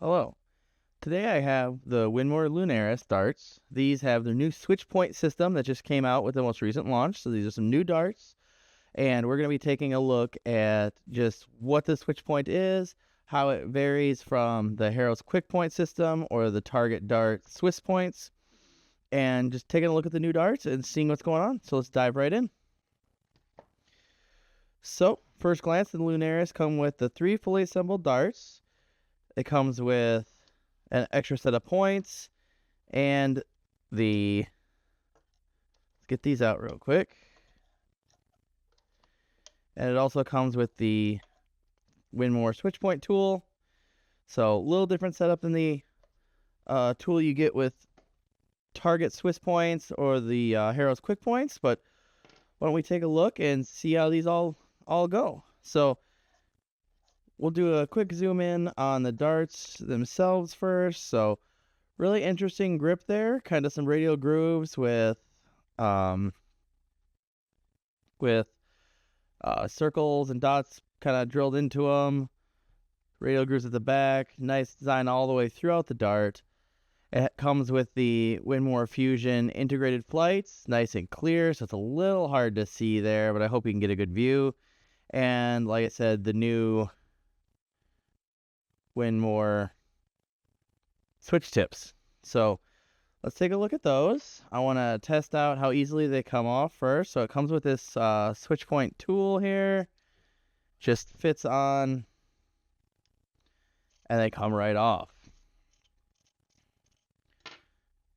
Hello. Today I have the Winmau Lunaris Darts. These have their new switch point system that just came out with the most recent launch. So these are some new darts, and we're going to be taking a look at just what the switch point is, how it varies from the Harrow's quick point system or the Target Dart Swiss points, and just taking a look at the new darts and seeing what's going on. So let's dive right in. So, first glance, the Lunaris come with the 3 fully assembled darts. It comes with an extra set of points and let's get these out real quick. And it also comes with the Winmau switch point tool. So a little different setup than the tool you get with Target Swiss points or the Harrow's quick points. But why don't we take a look and see how these all go. So we'll do a quick zoom in on the darts themselves first. So really interesting grip there, kind of some radial grooves with circles and dots kind of drilled into them. Radial grooves at the back, nice design all the way throughout the dart. It comes with the Winmau Fusion integrated flights, nice and clear, so it's a little hard to see there, but I hope you can get a good view. And like I said, the new Winmau switch tips. So let's take a look at those. I want to test out how easily they come off first. So it comes with this switch point tool here. Just fits on and they come right off.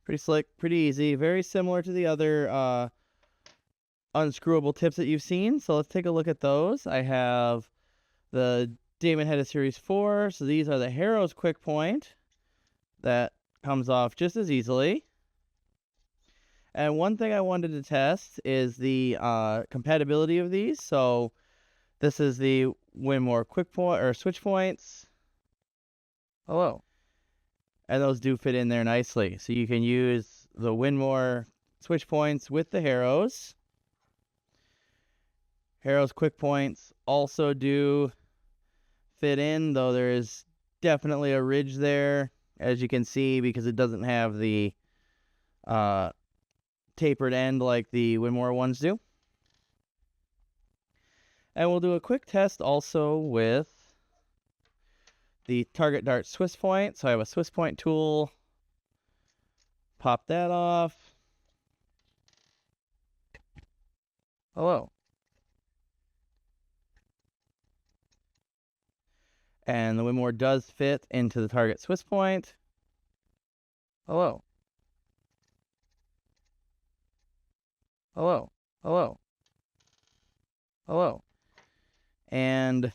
Pretty slick, pretty easy. Very similar to the other unscrewable tips that you've seen. So let's take a look at those. I have the Damon Hedda Series 4. So these are the Harrow's quick point. That comes off just as easily. And one thing I wanted to test is the compatibility of these. So this is the Winmau quick point or switch points. Hello. And those do fit in there nicely. So you can use the Winmau switch points with the Harrow's. Harrow's quick points also do fit in, though there is definitely a ridge there, as you can see, because it doesn't have the tapered end like the Winmau ones do. And we'll do a quick test also with the Target Dart Swiss point. So I have a Swiss point tool. Pop that off. Hello. And the Winmau does fit into the Target Swiss point. Hello. Hello. Hello. Hello. And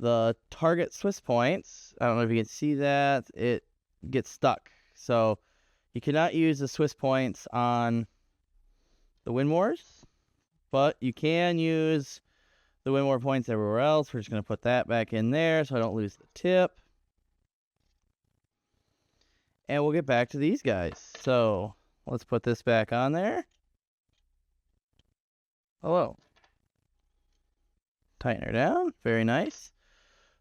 the Target Swiss points, I don't know if you can see that, it gets stuck. So you cannot use the Swiss points on the Winmau's, but you can use the Winmau points everywhere else. We're just going to put that back in there so I don't lose the tip. And we'll get back to these guys. So let's put this back on there. Hello. Tighten her down. Very nice.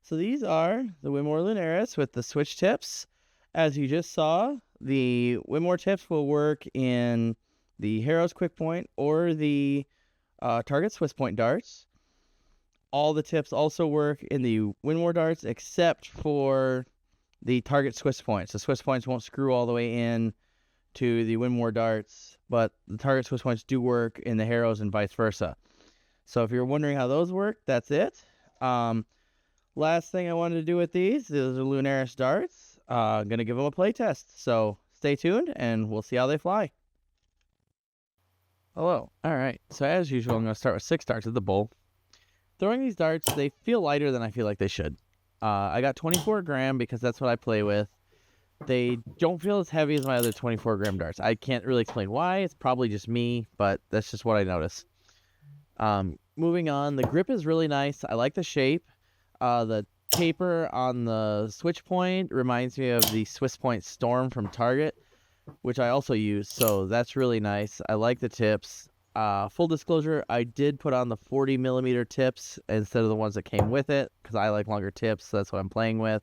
So these are the Winmau Lunaris with the switch tips. As you just saw, the Winmau tips will work in the Harrow's quick point or the Target Swiss point darts. All the tips also work in the Winmau darts except for the Target Swiss points. The Swiss points won't screw all the way in to the Winmau darts, but the Target Swiss points do work in the Harrow's and vice versa. So if you're wondering how those work, that's it. Last thing I wanted to do with these is the Lunaris Darts. I'm going to give them a play test. So stay tuned and we'll see how they fly. Hello. All right. So as usual, I'm going to start with 6 darts at the bowl. Throwing these darts, they feel lighter than I feel like they should. I got 24 gram because that's what I play with. They don't feel as heavy as my other 24 gram darts. I can't really explain why. It's probably just me, but that's just what I notice. Moving on, the grip is really nice. I like the shape. The taper on the switch point reminds me of the Swiss point Storm from Target, which I also use, so that's really nice. I like the tips. Full disclosure, I did put on the 40 millimeter tips instead of the ones that came with it because I like longer tips, so that's what I'm playing with.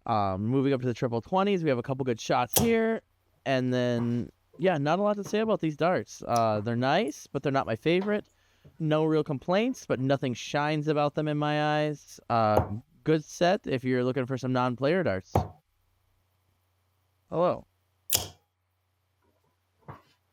Moving up to the triple 20s, we have a couple good shots here, and then yeah, not a lot to say about these darts. They're nice, but they're not my favorite. No real complaints, but nothing shines about them in my eyes. Good set if you're looking for some non-player darts. Hello.